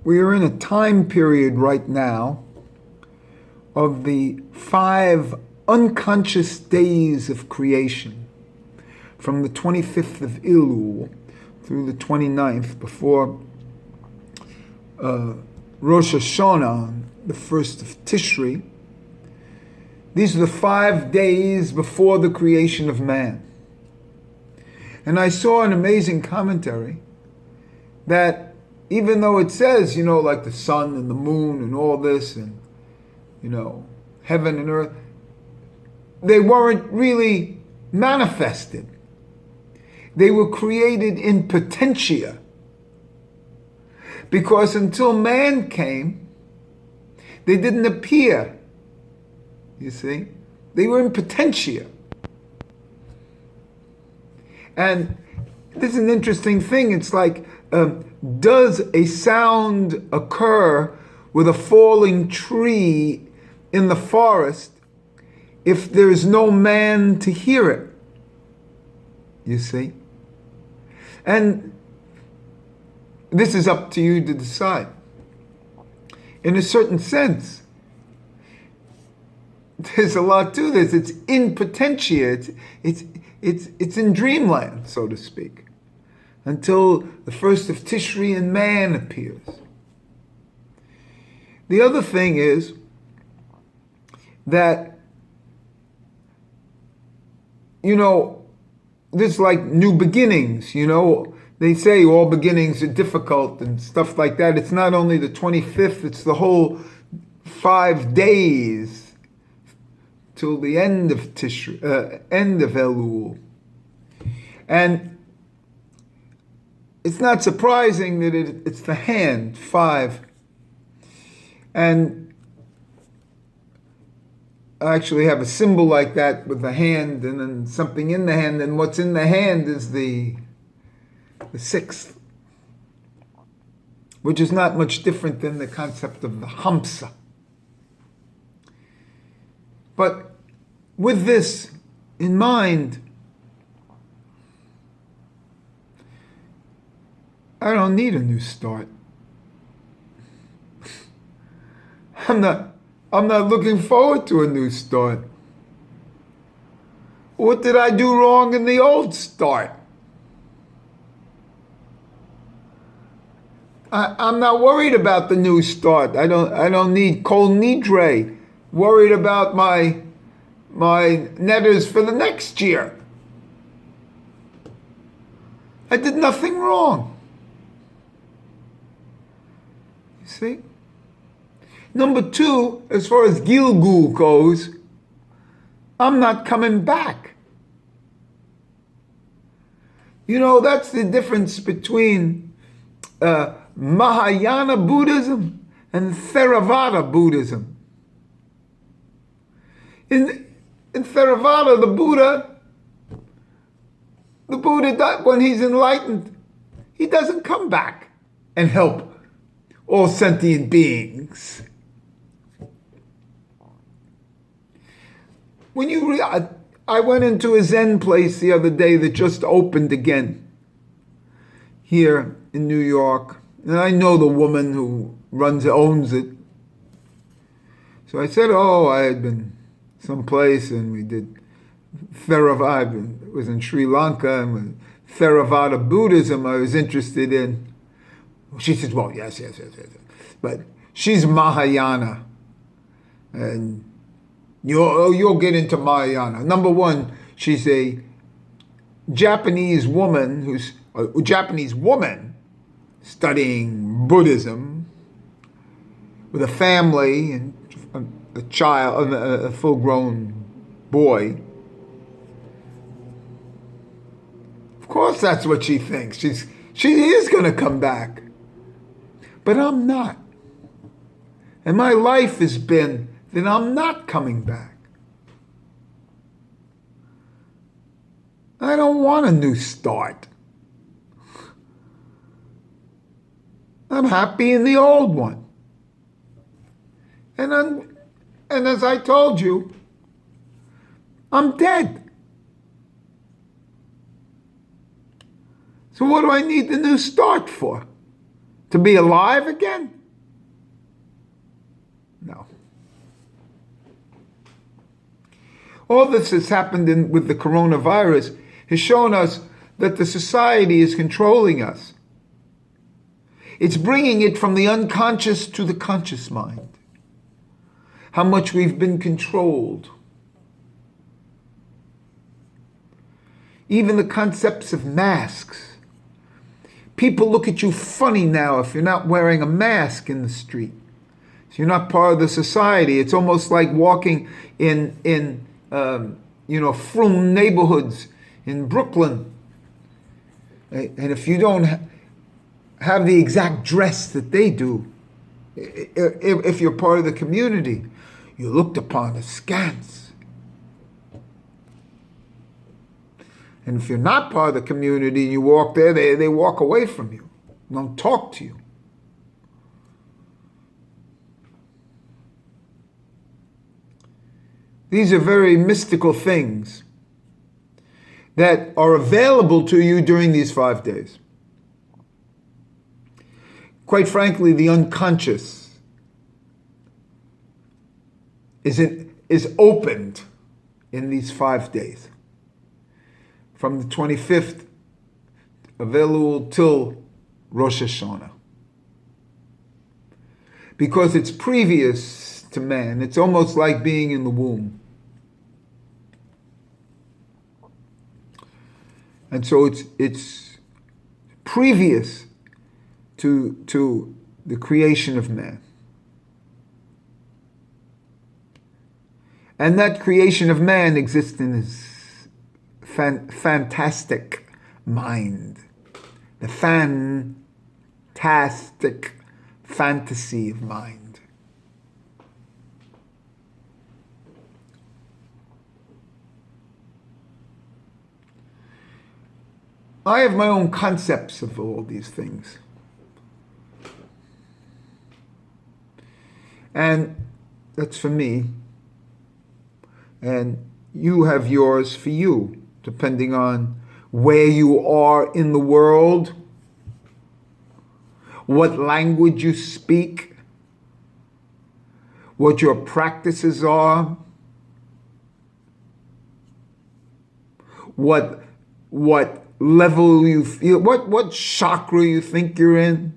We are in a time period right now of the 5 unconscious days of creation, from the 25th of Elul through the 29th, before Rosh Hashanah, the 1st of Tishri. These are the 5 days before the creation of man. And I saw an amazing commentary that even though it says, like the sun and the moon and all this and, heaven and earth, they weren't really manifested. They were created in potentia. Because until man came, they didn't appear. You see? They were in potentia. And this is an interesting thing. It's like, does a sound occur with a falling tree in the forest if there's no man to hear it? You see? And this is up to you to decide. In a certain sense, there's a lot to this. It's in potentia. It's in dreamland, so to speak, until the 1st of Tishri and man appears. The other thing is that, there's like new beginnings, They say all beginnings are difficult and stuff like that. It's not only the 25th, it's the whole 5 days till the end of end of Elul. And it's not surprising that it's the hand, 5. And I actually have a symbol like that with the hand and then something in the hand, and what's in the hand is the 6th, which is not much different than the concept of the Hamsa. But with this in mind, I don't need a new start. I'm not looking forward to a new start. What did I do wrong in the old start? I'm not worried about the new start. I don't need kol nidre. Worried about my netters for the next year. I did nothing wrong. You see? Number 2, as far as Gilgul goes, I'm not coming back. That's the difference between Mahayana Buddhism and Theravada Buddhism. In Theravada, the Buddha, when he's enlightened, he doesn't come back and help all sentient beings. I went into a Zen place the other day that just opened again here in New York. And I know the woman who owns it. So I said, I had been someplace and we did Theravada. It was in Sri Lanka, and Theravada Buddhism I was interested in. She says, well, yes. But she's Mahayana. And you'll get into Mahayana. Number 1, she's a Japanese woman studying Buddhism with a family and a child, a full-grown boy. Of course, that's what she thinks. She is going to come back, but I'm not. And my life has been that I'm not coming back. I don't want a new start. I'm happy in the old one. And as I told you, I'm dead. So what do I need the new start for? To be alive again? No. All this has happened with the coronavirus has shown us that the society is controlling us. It's bringing it from the unconscious to the conscious mind. How much we've been controlled. Even the concepts of masks. People look at you funny now if you're not wearing a mask in the street. So you're not part of the society. It's almost like walking in frum neighborhoods in Brooklyn. And if you don't have the exact dress that they do, if you're part of the community, you're looked upon askance. And if you're not part of the community and you walk there, they walk away from you, don't talk to you. These are very mystical things that are available to you during these 5 days. Quite frankly, the unconscious is opened in these 5 days. From the 25th of Elul till Rosh Hashanah. Because it's previous to man. It's almost like being in the womb. And so it's previous to the creation of man. And that creation of man exists in his fantastic mind. The fantastic fantasy of mind. I have my own concepts of all these things. And that's for me. And you have yours for you, depending on where you are in the world, what language you speak, what your practices are, what level you feel, what chakra you think you're in,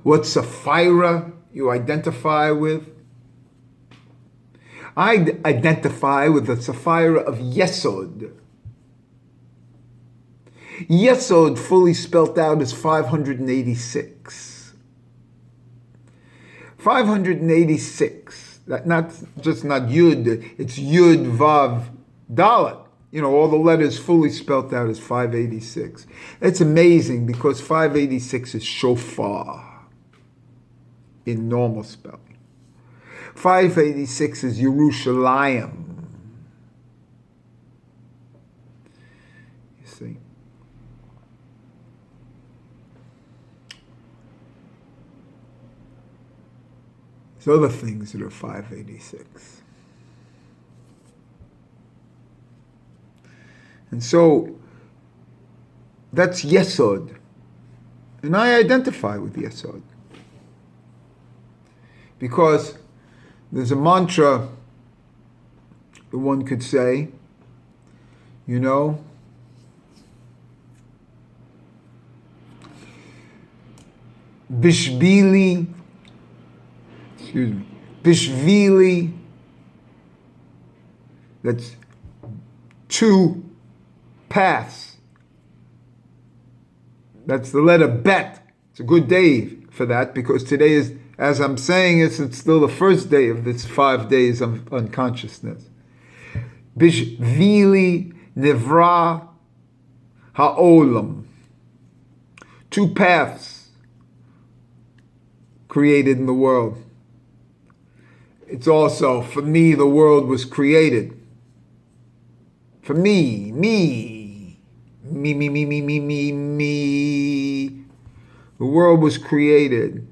what sephira you identify with. I identify with the sephira of Yesod. Yesod, fully spelt out, is 586. 586. Not Yud, it's Yud, Vav, Dalet. All the letters fully spelt out is 586. It's amazing because 586 is shofar in normal spelling. 586 is Yerushalayim. You see? There's other things that are 586. And so that's Yesod. And I identify with Yesod. Because there's a mantra that one could say, Bishvili, that's two paths. That's the letter Bet. It's a good day for that because today is, as I'm saying, it's still the first day of this 5 days of unconsciousness. Bishvili Nevra Ha'olam. Two paths created in the world. It's also, for me, the world was created. For me. The world was created.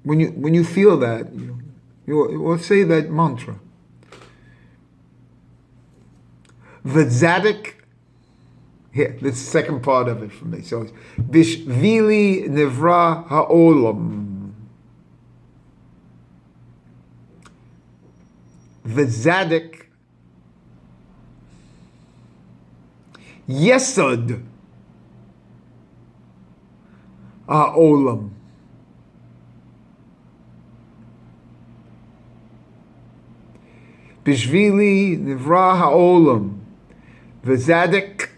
When you feel that, you say that mantra. V'zadik, here, the second part of it for me. So it's Bishvili Nevra Ha'olam. V'zadik Yesod Ha'olam. Bishvili Nivra Ha'olam V'zadik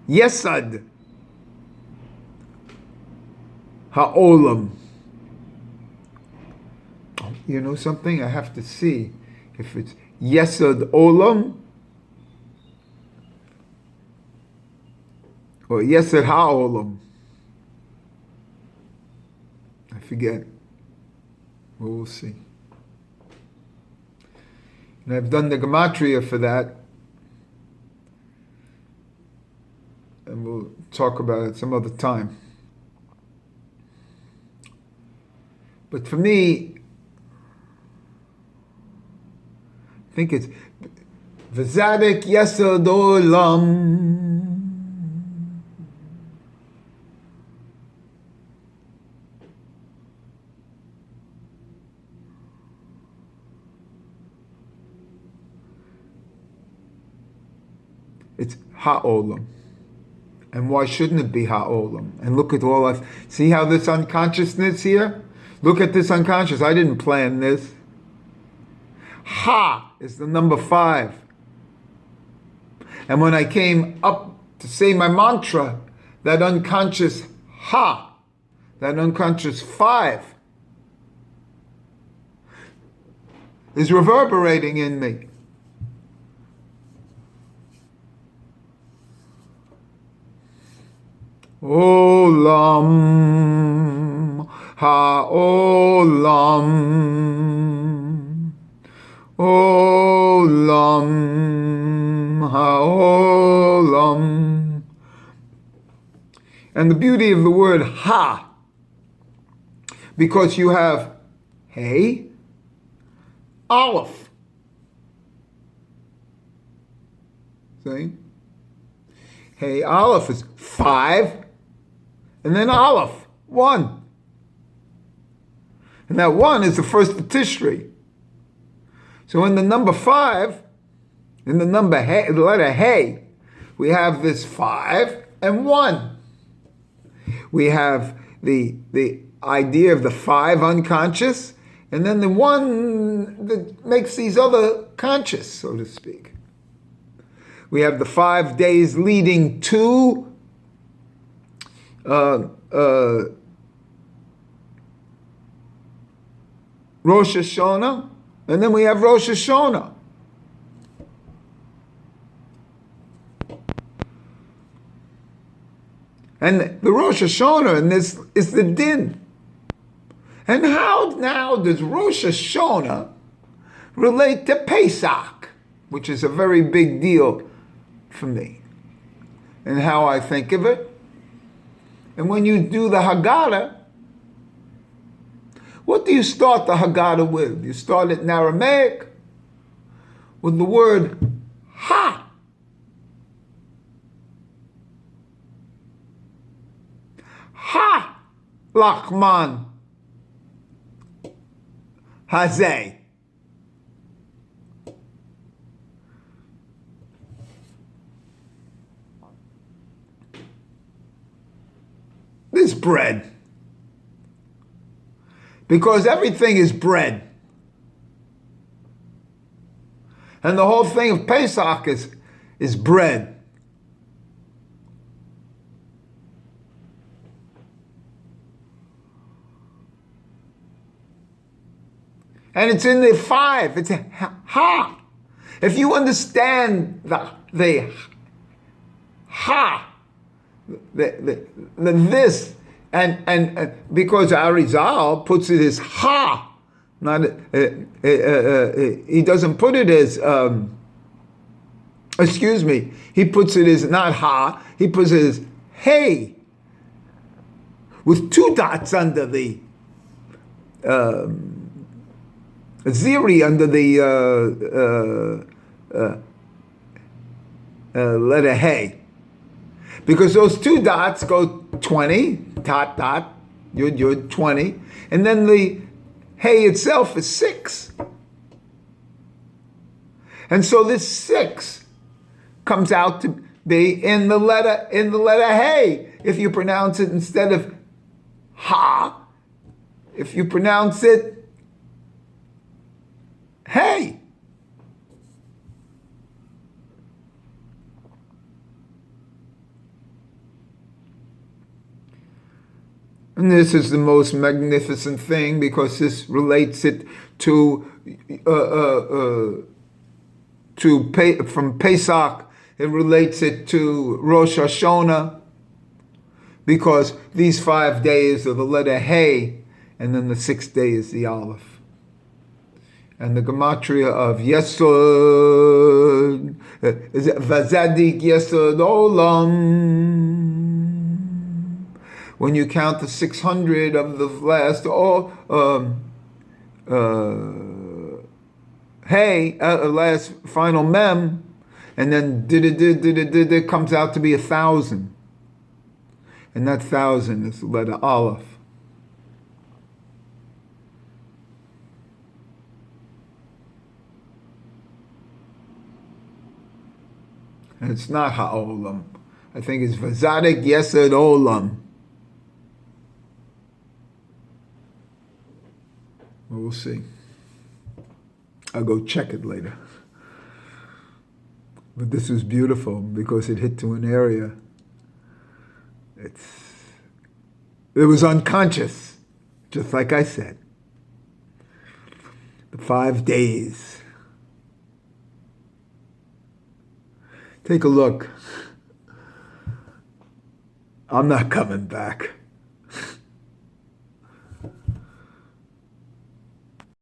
Yesod Ha'olam. You know something? I have to see if it's Yesod Olam or Yesod Ha'olam. I forget. Well, we'll see. And I've done the gematria for that. And we'll talk about it some other time. But for me, I think it's V'zadik Yesod Olam. It's Ha'olam. And why shouldn't it be Ha'olam? And look at all that. See how this unconsciousness here? Look at this unconscious. I didn't plan this. Ha is the number 5. And when I came up to say my mantra, that unconscious Ha, that unconscious 5, is reverberating in me. Olam Ha'olam, Olam Ha'olam. And the beauty of the word Ha, because you have Hey, Aleph. See? Hey, Aleph is 5, and then Aleph, 1. And that 1 is the first of Tishrei. So in the number 5, in the number Hey, the letter Hey, we have this 5 and 1. We have the idea of the 5 unconscious, and then the 1 that makes these other conscious, so to speak. We have the 5 days leading to Rosh Hashanah, and then we have Rosh Hashanah. And the Rosh Hashanah in this is the din. And how now does Rosh Hashanah relate to Pesach, which is a very big deal for me, and how I think of it? And when you do the Haggadah, what do you start the Haggadah with? You start it in Aramaic with the word Ha. Ha Lachman Hazeh. This bread. Because everything is bread. And the whole thing of Pesach is bread. And it's in the 5. It's a Ha. If you understand the Ha, the this, and because Arizal puts it as Ha, not he doesn't put it as excuse me, he puts it as not Ha, he puts it as Hey, with 2 dots under the Ziri under the letter Hey. Because those 2 dots go 20, dot, dot, yud, 20. And then the Hey itself is 6. And so this 6 comes out to be in the letter hey. If you pronounce it instead of ha, if you pronounce it hey. And this is the most magnificent thing, because this relates it to from Pesach. It relates it to Rosh Hashanah, because these 5 days are the letter Hey, and then the 6th day is the Aleph. And the gematria of Yesod is Vazadik Yesod Olam. When you count the 600 of the last last final mem, and then did comes out to be 1,000, and that 1,000 is the letter Aleph. And it's not Ha'olam. I think it's Vazadik Yesod Olam. We'll see. I'll go check it later. But this was beautiful because it hit to an area. It was unconscious, just like I said. The 5 days. Take a look. I'm not coming back.